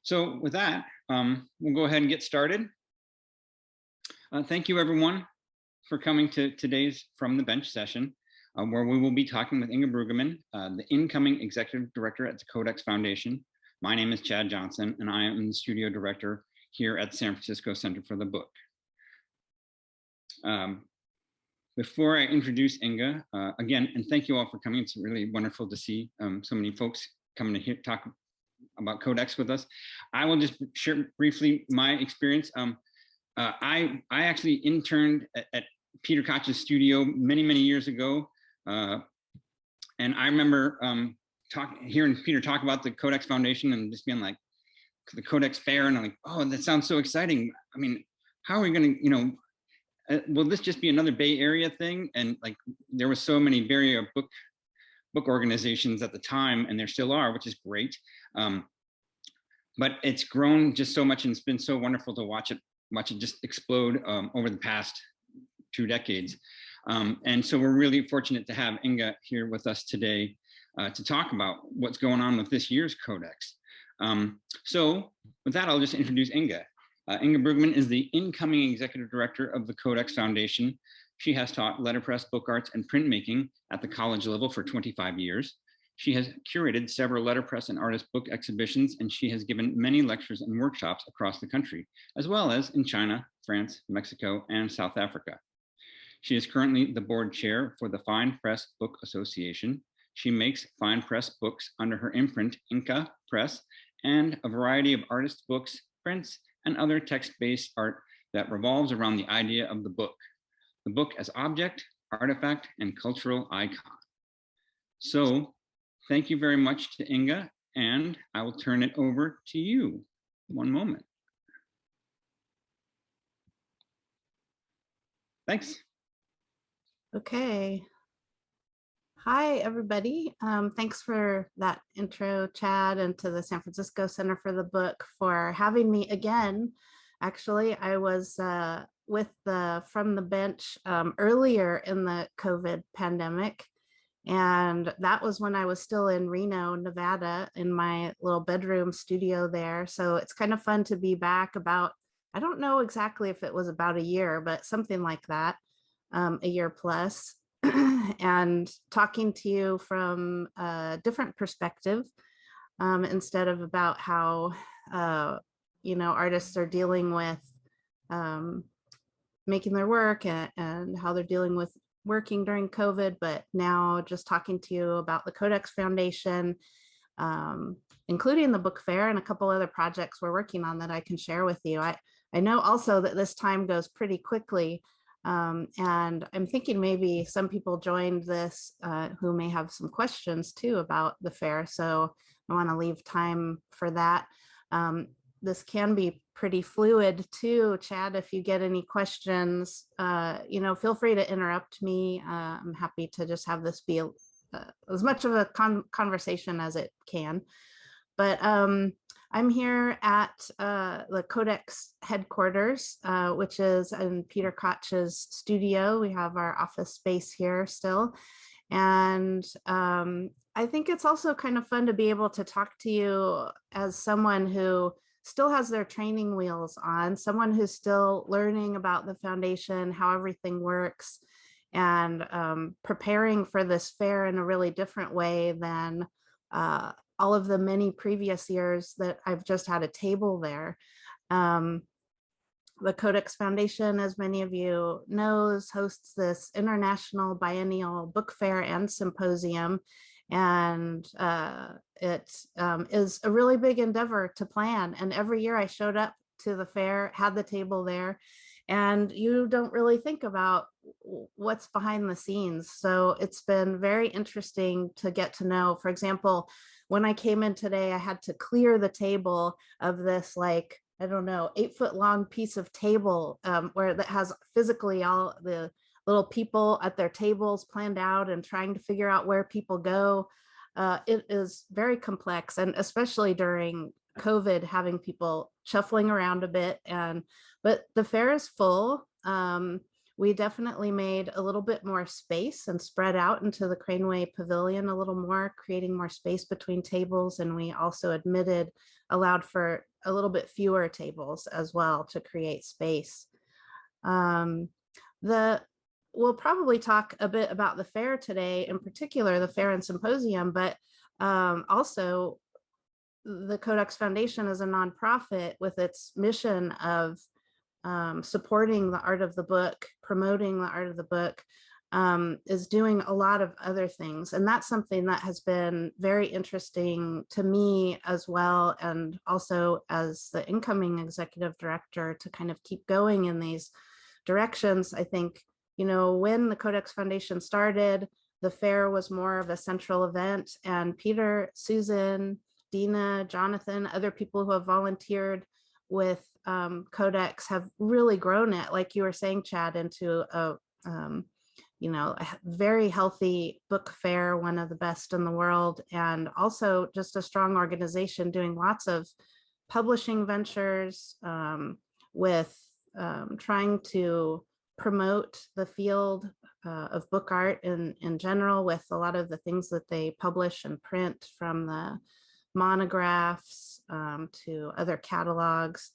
So with that, we'll go ahead and get started. Thank you everyone for coming to today's From the Bench session, where we will be talking with Inge Bruggeman, the incoming Executive Director at the CODEX Foundation. My name is Chad Johnson, and I am the Studio Director here at the San Francisco Center for the Book. Before I introduce Inge, again, and thank you all for coming. It's really wonderful to see so many folks coming to talk about CODEX with us. I will just share briefly my experience. I actually interned at Peter Koch's studio many years ago, and I remember hearing Peter talk about the CODEX Foundation and just being like, the CODEX Fair, and I'm like, oh, that sounds so exciting. I mean, how are we going to, will this just be another Bay Area thing? And like, there was so many Bay Area book organizations at the time, and there still are, which is great. But it's grown just so much, and it's been so wonderful to watch it just explode over the past 2 decades. And so we're really fortunate to have Inge here with us today to talk about what's going on with this year's CODEX. So with that, I'll just introduce Inge. Inge Bruggeman is the incoming Executive Director of the CODEX Foundation. She has taught letterpress, book arts, and printmaking at the college level for 25 years. She has curated several letterpress and artist book exhibitions, and she has given many lectures and workshops across the country, as well as in China, France, Mexico, and South Africa. She is currently the board chair for the Fine Press Book Association. She makes fine press books under her imprint, Inca Press, and a variety of artist books, prints, and other text-based art that revolves around the idea of the book as object, artifact, and cultural icon. So thank you very much to Inge, and I will turn it over to you. One moment. Thanks. Okay. Hi, everybody. Thanks for that intro, Chad, and to the San Francisco Center for the Book for having me again. Actually, I was with the From the Bench earlier in the COVID pandemic, and that was when I was still in Reno, Nevada, in my little bedroom studio there. So it's kind of fun to be back about, I don't know exactly if it was about a year, but something like that, a year plus. And talking to you from a different perspective, instead of about how artists are dealing with making their work and how they're dealing with working during COVID, but now just talking to you about the CODEX Foundation, including the book fair and a couple other projects we're working on that I can share with you. I know also that this time goes pretty quickly. And I'm thinking maybe some people joined this who may have some questions too about the fair. So I want to leave time for that. This can be pretty fluid too, Chad. If you get any questions, feel free to interrupt me. I'm happy to just have this be as much of a conversation as it can. But I'm here at the CODEX headquarters, which is in Peter Koch's studio. We have our office space here still. And I think it's also kind of fun to be able to talk to you as someone who still has their training wheels on, someone who's still learning about the foundation, how everything works, and preparing for this fair in a really different way than all of the many previous years that I've just had a table there. The CODEX Foundation, as many of you knows, hosts this international biennial book fair and symposium. And it is a really big endeavor to plan. And every year I showed up to the fair, had the table there, and you don't really think about what's behind the scenes. So it's been very interesting to get to know. For example, when I came in today, I had to clear the table of this, like, I don't know, 8-foot long piece of table where that has physically all the little people at their tables planned out and trying to figure out where people go. It is very complex, and especially during COVID, having people shuffling around a bit. But the fair is full. we definitely made a little bit more space and spread out into the Craneway Pavilion a little more, creating more space between tables. And we also allowed for a little bit fewer tables as well to create space. We'll probably talk a bit about the fair today, in particular, the fair and symposium, but also the Codex Foundation is a nonprofit with its mission of supporting the art of the book, promoting the art of the book, is doing a lot of other things. And that's something that has been very interesting to me as well. And also as the incoming executive director, to kind of keep going in these directions. I think, when the Codex Foundation started, the fair was more of a central event, and Peter, Susan, Dina, Jonathan, other people who have volunteered with Codex have really grown it, like you were saying, Chad, into a very healthy book fair, one of the best in the world, and also just a strong organization doing lots of publishing ventures with trying to promote the field of book art in general, with a lot of the things that they publish and print, from the monographs to other catalogs.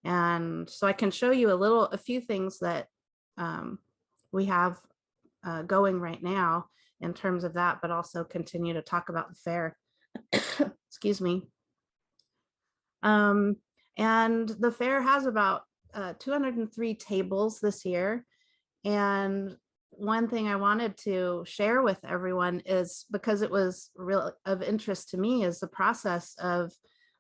And so I can show you a few things that we have going right now in terms of that, but also continue to talk about the fair. Excuse me. And the fair has about 203 tables this year. And one thing I wanted to share with everyone is, because it was real of interest to me, is the process of,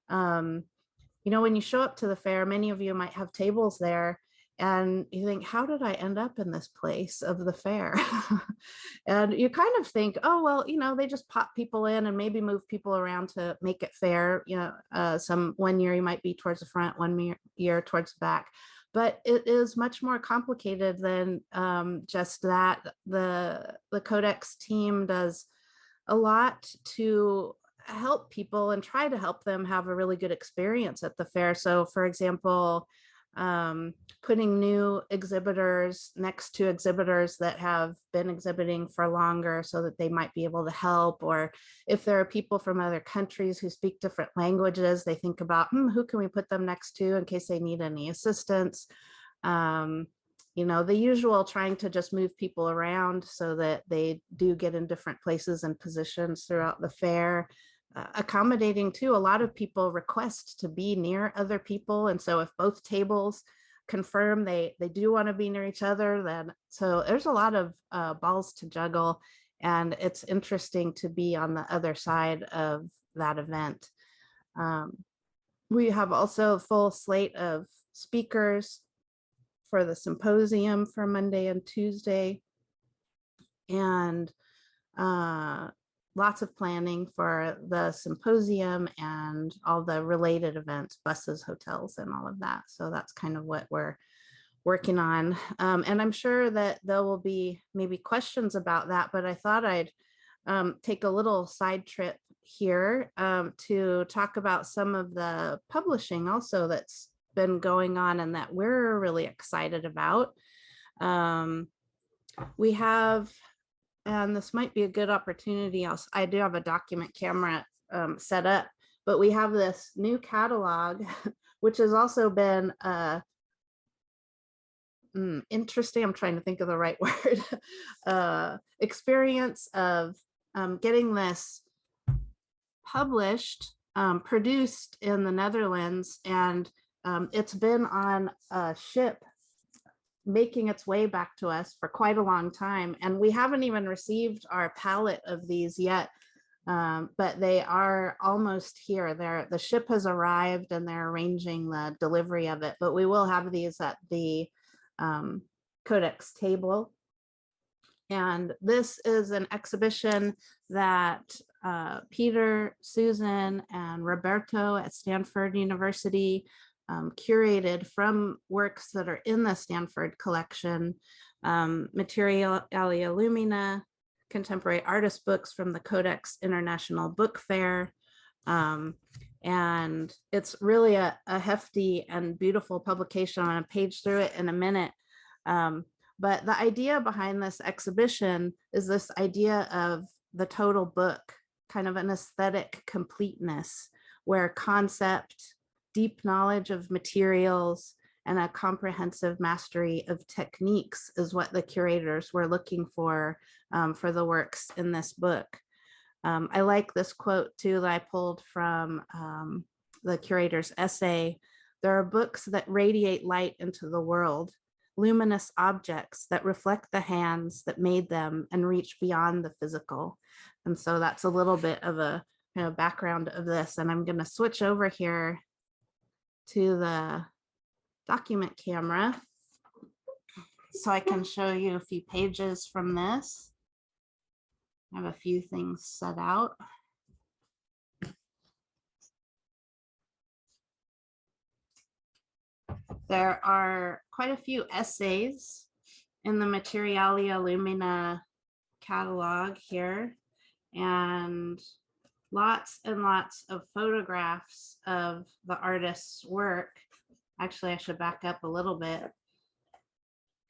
when you show up to the fair, many of you might have tables there and you think, how did I end up in this place of the fair? And you kind of think, oh, well, they just pop people in and maybe move people around to make it fair. One year you might be towards the front, one year towards the back. But it is much more complicated than just that. The Codex team does a lot to help people and try to help them have a really good experience at the fair. So, for example, putting new exhibitors next to exhibitors that have been exhibiting for longer, so that they might be able to help. Or if there are people from other countries who speak different languages, they think about who can we put them next to in case they need any assistance. The usual, trying to just move people around so that they do get in different places and positions throughout the fair. Accommodating too, a lot of people request to be near other people, and so if both tables confirm they do want to be near each other, then so there's a lot of balls to juggle, and it's interesting to be on the other side of that event. We have also a full slate of speakers for the symposium for Monday and Tuesday, and lots of planning for the symposium and all the related events, buses, hotels, and all of that. So that's kind of what we're working on. And I'm sure that there will be maybe questions about that, but I thought I'd take a little side trip here to talk about some of the publishing also that's been going on and that we're really excited about. We have, and this might be a good opportunity. I do have a document camera set up, but we have this new catalog, which has also been interesting. I'm trying to think of the right word. Experience of getting this published, produced in the Netherlands, and it's been on a ship making its way back to us for quite a long time, and we haven't even received our pallet of these yet, but they are almost here. The ship has arrived and they're arranging the delivery of it, but we will have these at the Codex table. And this is an exhibition that Peter, Susan, and Roberto at Stanford University curated from works that are in the Stanford collection, Materialia Lumina, contemporary artist books from the Codex International Book Fair. And it's really a hefty and beautiful publication. I'm going to page through it in a minute. But the idea behind this exhibition is this idea of the total book, kind of an aesthetic completeness, where concept, deep knowledge of materials, and a comprehensive mastery of techniques is what the curators were looking for the works in this book. I like this quote too that I pulled from the curator's essay. There are books that radiate light into the world, luminous objects that reflect the hands that made them and reach beyond the physical. And so that's a little bit of a background of this. And I'm going to switch over here to the document camera so I can show you a few pages from this. I have a few things set out. There are quite a few essays in the Materialia Lumina catalog here, and lots of photographs of the artist's work. Actually, I should back up a little bit.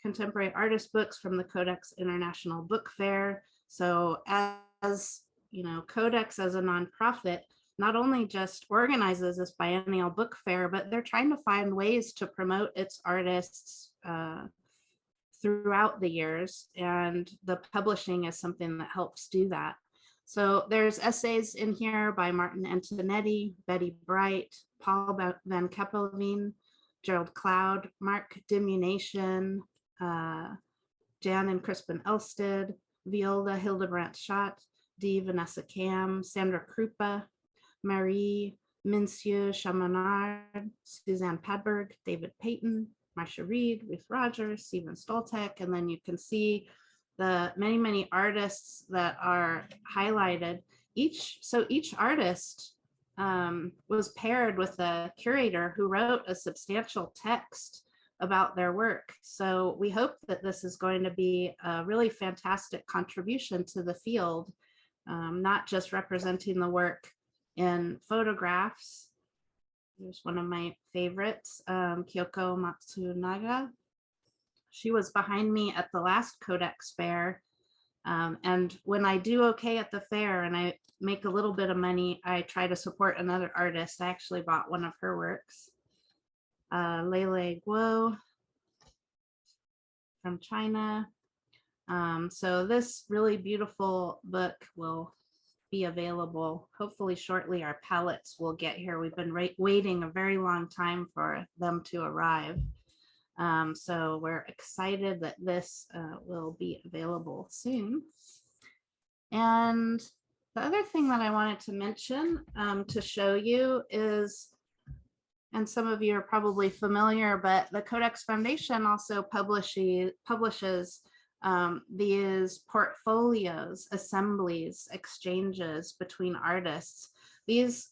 Contemporary artist books from the CODEX International Book Fair. So as you know, CODEX as a nonprofit not only just organizes this biennial book fair, but they're trying to find ways to promote its artists throughout the years. And the publishing is something that helps do that. So there's essays in here by Martin Antonetti, Betty Bright, Paul Van Keppelveen, Gerald Cloud, Mark Dimunation, Jan and Crispin Elsted, Viola Hildebrandt Schott, D. Vanessa Cam, Sandra Krupa, Marie Monsieur Chaminard, Suzanne Padberg, David Payton, Marcia Reed, Ruth Rogers, Stephen Stoltek, and then you can see the many artists that are highlighted. Each artist was paired with a curator who wrote a substantial text about their work. So we hope that this is going to be a really fantastic contribution to the field, not just representing the work in photographs. Here's one of my favorites, Kyoko Matsunaga. She was behind me at the last CODEX fair. And when I do okay at the fair and I make a little bit of money, I try to support another artist. I actually bought one of her works. Lele Guo from China. So this really beautiful book will be available hopefully shortly. Our pallets will get here. We've been waiting a very long time for them to arrive. So we're excited that this will be available soon. And the other thing that I wanted to mention to show you is, and some of you are probably familiar, but the CODEX Foundation also publishes these portfolios, assemblies, exchanges between artists. These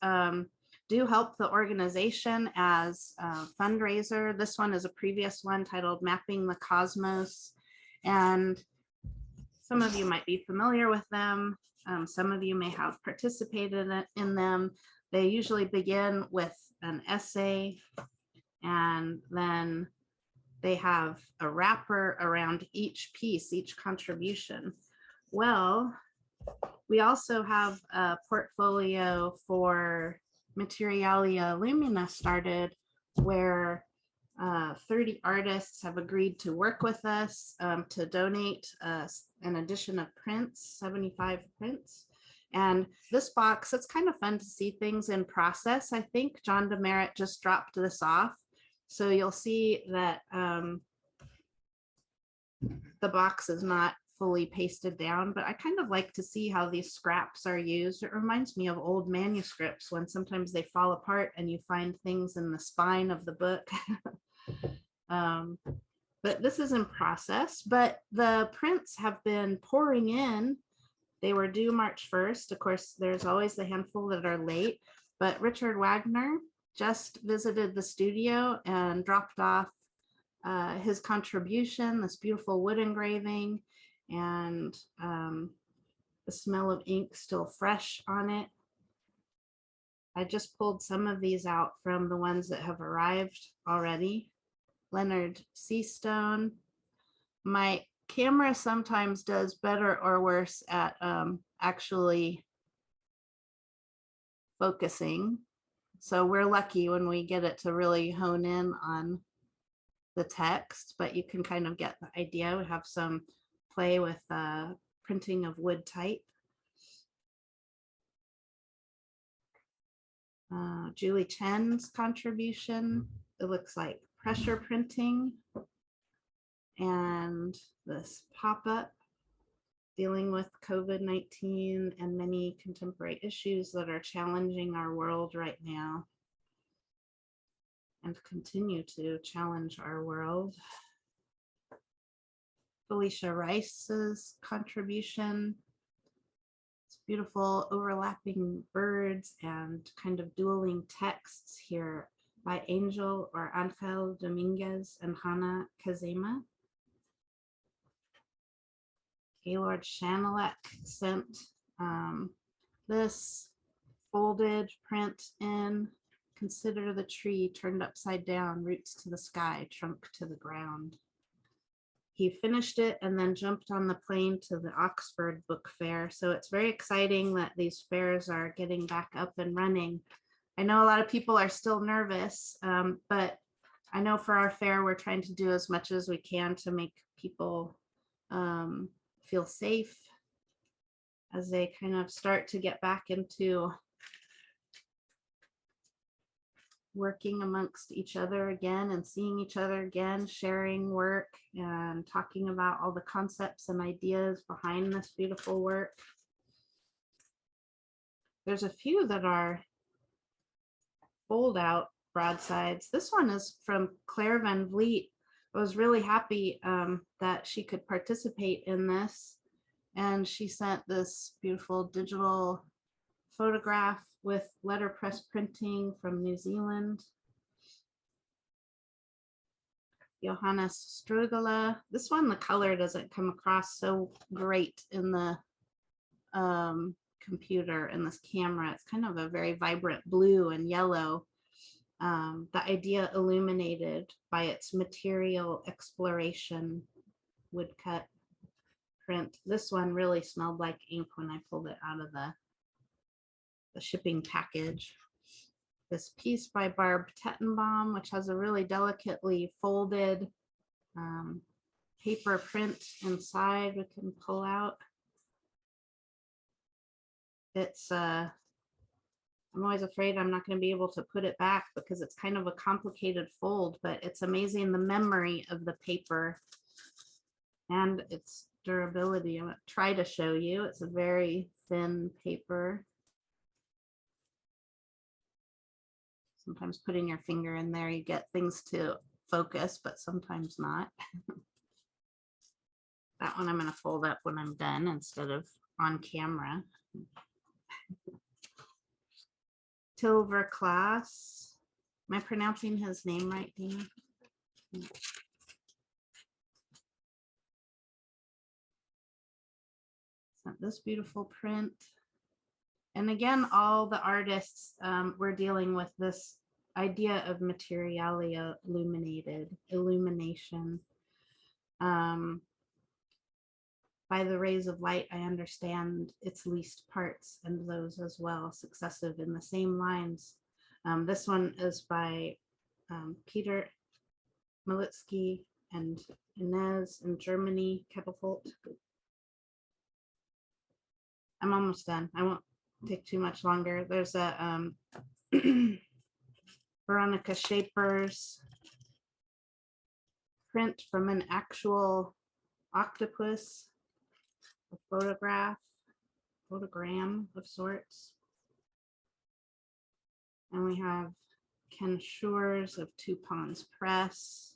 do help the organization as a fundraiser. This one is a previous one titled Mapping the Cosmos. And some of you might be familiar with them. Some of you may have participated in them. They usually begin with an essay, and then they have a wrapper around each piece, each contribution. Well, we also have a portfolio for Materialia Lumina started, where 30 artists have agreed to work with us to donate an edition of prints, 75 prints. And this box, it's kind of fun to see things in process. I think John Demerit just dropped this off. So you'll see that the box is not fully pasted down, but I kind of like to see how these scraps are used. It reminds me of old manuscripts when sometimes they fall apart and you find things in the spine of the book. But this is in process, but the prints have been pouring in. They were due March 1st. Of course, there's always the handful that are late, but Richard Wagner just visited the studio and dropped off his contribution, this beautiful wood engraving, and the smell of ink still fresh on it. I just pulled some of these out from the ones that have arrived already. Leonard Seastone, My camera sometimes does better or worse at actually focusing. So we're lucky when we get it to really hone in on the text, but you can kind of get the idea. We have some play with printing of wood type. Julie Chen's contribution, it looks like pressure printing, and this pop-up dealing with COVID-19 and many contemporary issues that are challenging our world right now and continue to challenge our world. Felicia Rice's contribution. It's beautiful overlapping birds and kind of dueling texts here by Angel or Angel Dominguez and Hannah Kazema. Gaylord Shanelek sent this folded print in "Consider the tree turned upside down, roots to the sky, trunk to the ground." He finished it and then jumped on the plane to the Oxford Book Fair. So it's very exciting that these fairs are getting back up and running. I know a lot of people are still nervous, but I know for our fair, we're trying to do as much as we can to make people feel safe as they kind of start to get back into working amongst each other again and seeing each other again, sharing work and talking about all the concepts and ideas behind this beautiful work. There's a few that are fold out broadsides. This one is from Claire Van Vliet. I was really happy that she could participate in this. And she sent this beautiful digital photograph with letterpress printing from New Zealand. Johannes Strugala. This one, the color doesn't come across so great in the computer in this camera. It's kind of a very vibrant blue and yellow. The idea illuminated by its material exploration woodcut print. This one really smelled like ink when I pulled it out of the shipping package. This piece by Barb Tettenbaum, which has a really delicately folded paper print inside we can pull out. It's I'm always afraid I'm not going to be able to put it back because it's kind of a complicated fold, but it's amazing the memory of the paper and its durability. I'm going to try to show you. It's a very thin paper. Sometimes putting your finger in there, you get things to focus, but sometimes not. That one I'm going to fold up when I'm done instead of on camera. Tilver Class. Am I pronouncing his name right, Dina? This beautiful print. And again, all the artists were dealing with this idea of materialia illumination. By the rays of light, I understand its least parts and those as well, successive in the same lines. This one is by Peter Malitsky and Inez in Germany, Catapult. I'm almost done. I won't take too much longer. There's a Veronica Shaper's print from an actual octopus, a photogram of sorts. And we have Ken Shores of Two Ponds Press.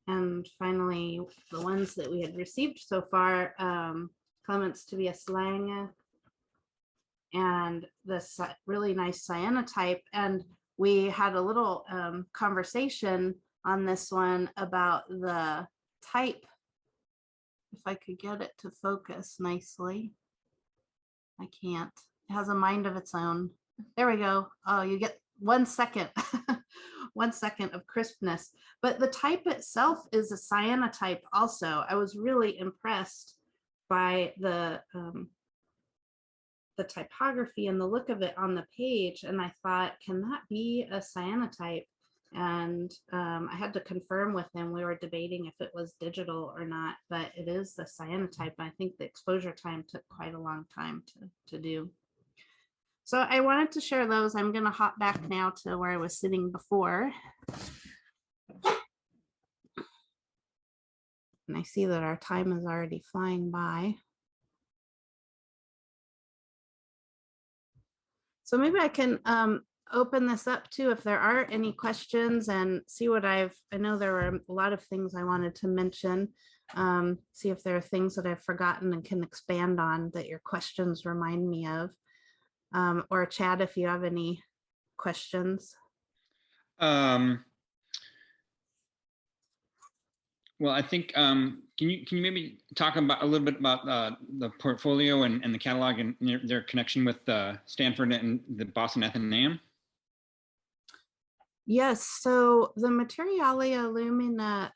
And finally, the ones that we had received so far, Clements Tobias Lange and this really nice cyanotype. And we had a little conversation on this one about the type. If I could get it to focus nicely. I can't. It has a mind of its own. There we go. Oh, you get 1 second, 1 second of crispness. But the type itself is a cyanotype also. I was really impressed by the typography and the look of it on the page. And I thought, can that be a cyanotype? And I had to confirm with him. We were debating if it was digital or not, but it is the cyanotype. I think the exposure time took quite a long time to do. So I wanted to share those. I'm going to hop back now to where I was sitting before. And I see that our time is already flying by. So maybe I can open this up too, if there are any questions, and see what I know there were a lot of things I wanted to mention. See if there are things that I've forgotten and can expand on that your questions remind me of. Or Chad, if you have any questions. Well, I think, can you maybe talk about a little bit about the portfolio and the catalog and their connection with Stanford and the Boston Athenaeum? Yes, so the Materialia Lumina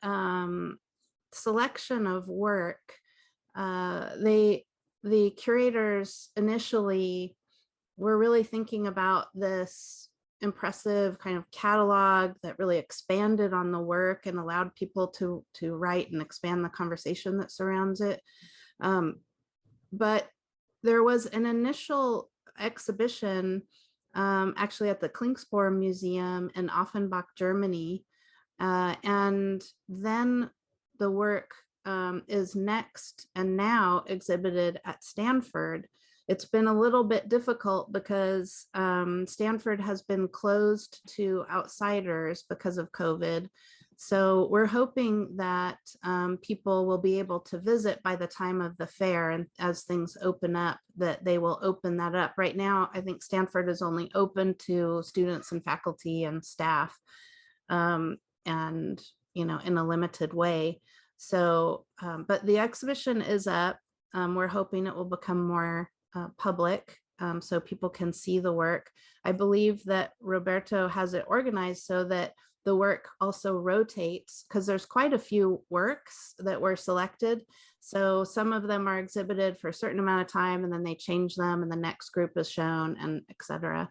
selection of work, the curators initially were really thinking about this impressive kind of catalog that really expanded on the work and allowed people to write and expand the conversation that surrounds it. But there was an initial exhibition actually at the Klingsborg Museum in Offenbach, Germany. And then the work is next and now exhibited at Stanford. It's been a little bit difficult because Stanford has been closed to outsiders because of COVID. So we're hoping that people will be able to visit by the time of the fair, and as things open up, that they will open that up. Right now, I think Stanford is only open to students and faculty and staff, and in a limited way. So, but the exhibition is up. We're hoping it will become more public, so people can see the work. I believe that Roberto has it organized so that the work also rotates, because there's quite a few works that were selected. So some of them are exhibited for a certain amount of time and then they change them and the next group is shown, and etc.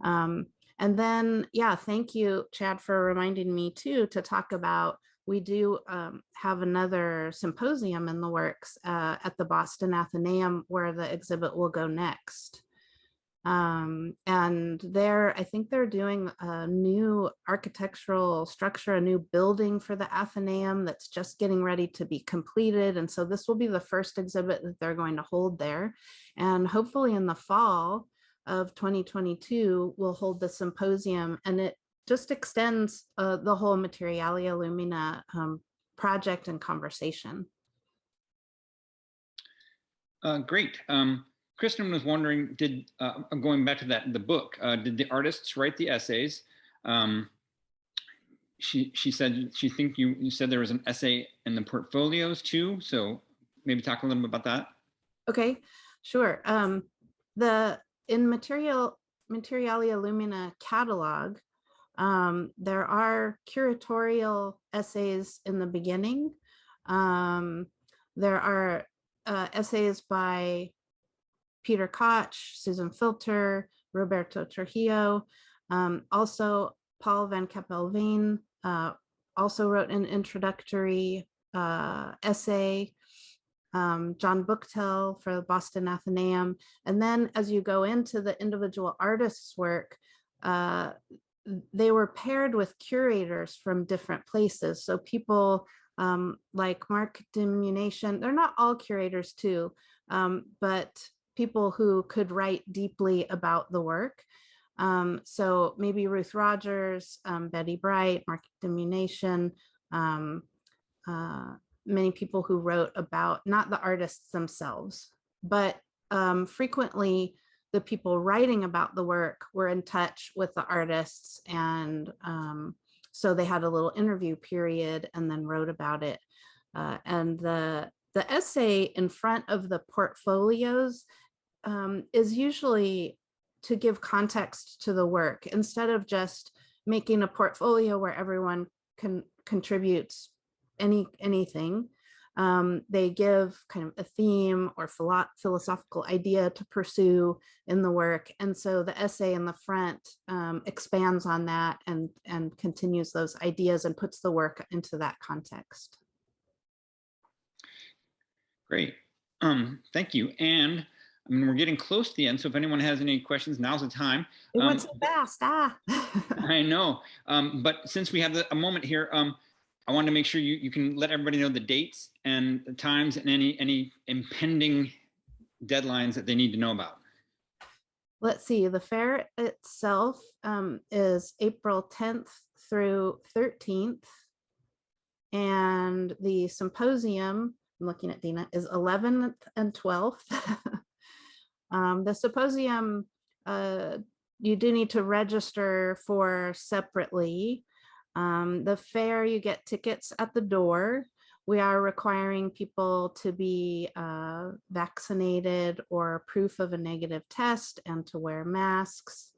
And then, yeah, thank you, Chad, for reminding me too to talk about, we do have another symposium in the works at the Boston Athenaeum where the exhibit will go next. And there, I think they're doing a new architectural structure, a new building for the Athenaeum that's just getting ready to be completed. And so this will be the first exhibit that they're going to hold there. And hopefully in the fall of 2022, we'll hold the symposium, and it just extends the whole Materialia Lumina project and conversation. Great. Kristen was wondering, going back to the book, did the artists write the essays? She said she think you said there was an essay in the portfolios too, so maybe talk a little bit about that. Okay, sure. In Materialia Lumina catalog, there are curatorial essays in the beginning. There are essays by Peter Koch, Susan Filter, Roberto Trujillo. Also, Paul van Keppelveen also wrote an introductory essay. John Buchtel for the Boston Athenaeum. And then as you go into the individual artists' work, they were paired with curators from different places. So people like Marc Demunation, they're not all curators too, but people who could write deeply about the work. So maybe Ruth Rogers, Betty Bright, Marc Demunation, many people who wrote about not the artists themselves, but frequently the people writing about the work were in touch with the artists, and so they had a little interview period and then wrote about it. And the essay in front of the portfolios is usually to give context to the work instead of just making a portfolio where everyone can contributes anything. They give kind of a theme or philosophical idea to pursue in the work. And so the essay in the front expands on that and continues those ideas and puts the work into that context. Great. Thank you. And I mean, we're getting close to the end. So if anyone has any questions, now's the time. It went so fast. I know. But since we have a moment here, I want to make sure you can let everybody know the dates and the times and any impending deadlines that they need to know about. Let's see, the fair itself is April 10th through 13th. And the symposium, I'm looking at Dina, is 11th and 12th. The symposium, you do need to register for separately. The fair, you get tickets at the door. We are requiring people to be vaccinated or proof of a negative test and to wear masks.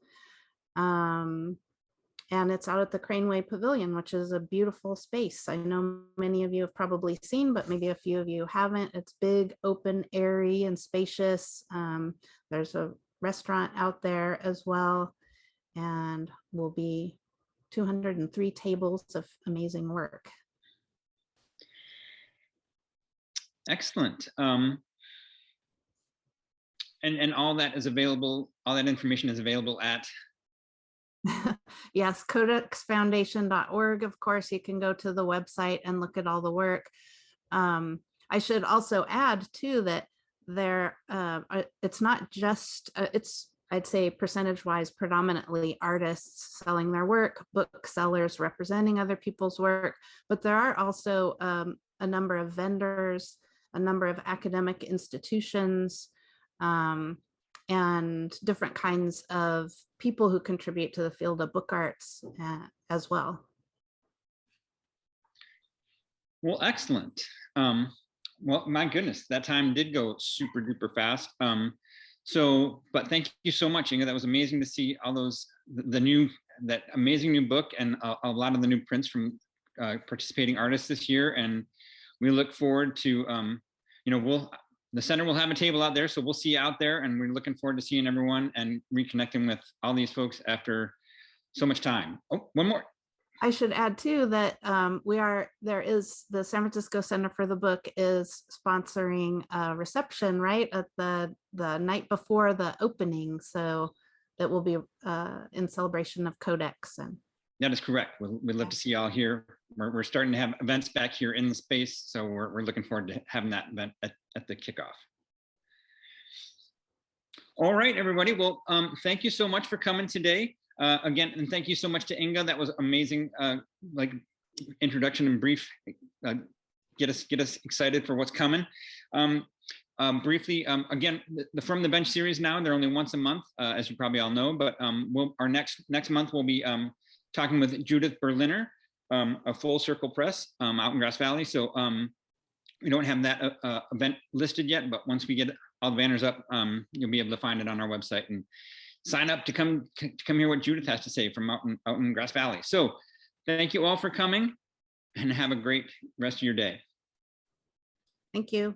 And it's out at the Craneway Pavilion, which is a beautiful space. I know many of you have probably seen, but maybe a few of you haven't. It's big, open, airy, and spacious. There's a restaurant out there as well, and will be 203 tables of amazing work. Excellent. And all that is available, all that information is available at yes, codexfoundation.org. Of course, you can go to the website and look at all the work. I should also add too that there it's not just it's, I'd say, percentage-wise, predominantly artists selling their work, booksellers representing other people's work, but there are also a number of vendors, a number of academic institutions, and different kinds of people who contribute to the field of book arts as well. Well, excellent. Well, my goodness, that time did go super duper fast. But thank you so much, Inge. That was amazing to see all those, that amazing new book and a lot of the new prints from participating artists this year. And we look forward to, the center will have a table out there, so we'll see you out there, and we're looking forward to seeing everyone and reconnecting with all these folks after so much time. Oh, one more. I should add too that there is the San Francisco Center for the Book is sponsoring a reception right at the night before the opening, so it will be in celebration of Codex. And that is correct. We'd love to see y'all here. We're starting to have events back here in the space, so we're looking forward to having that event at the kickoff. All right, everybody. Well, thank you so much for coming today. Again, and thank you so much to Inge. That was amazing, like introduction and brief, get us excited for what's coming. Briefly, again, the From the Bench series now, they're only once a month, as you probably all know, but our next month we'll be talking with Judith Berliner, of Full Circle Press out in Grass Valley. So we don't have that event listed yet, but once we get all the banners up, you'll be able to find it on our website and sign up to come hear what Judith has to say from out in Grass Valley. So thank you all for coming, and have a great rest of your day. Thank you.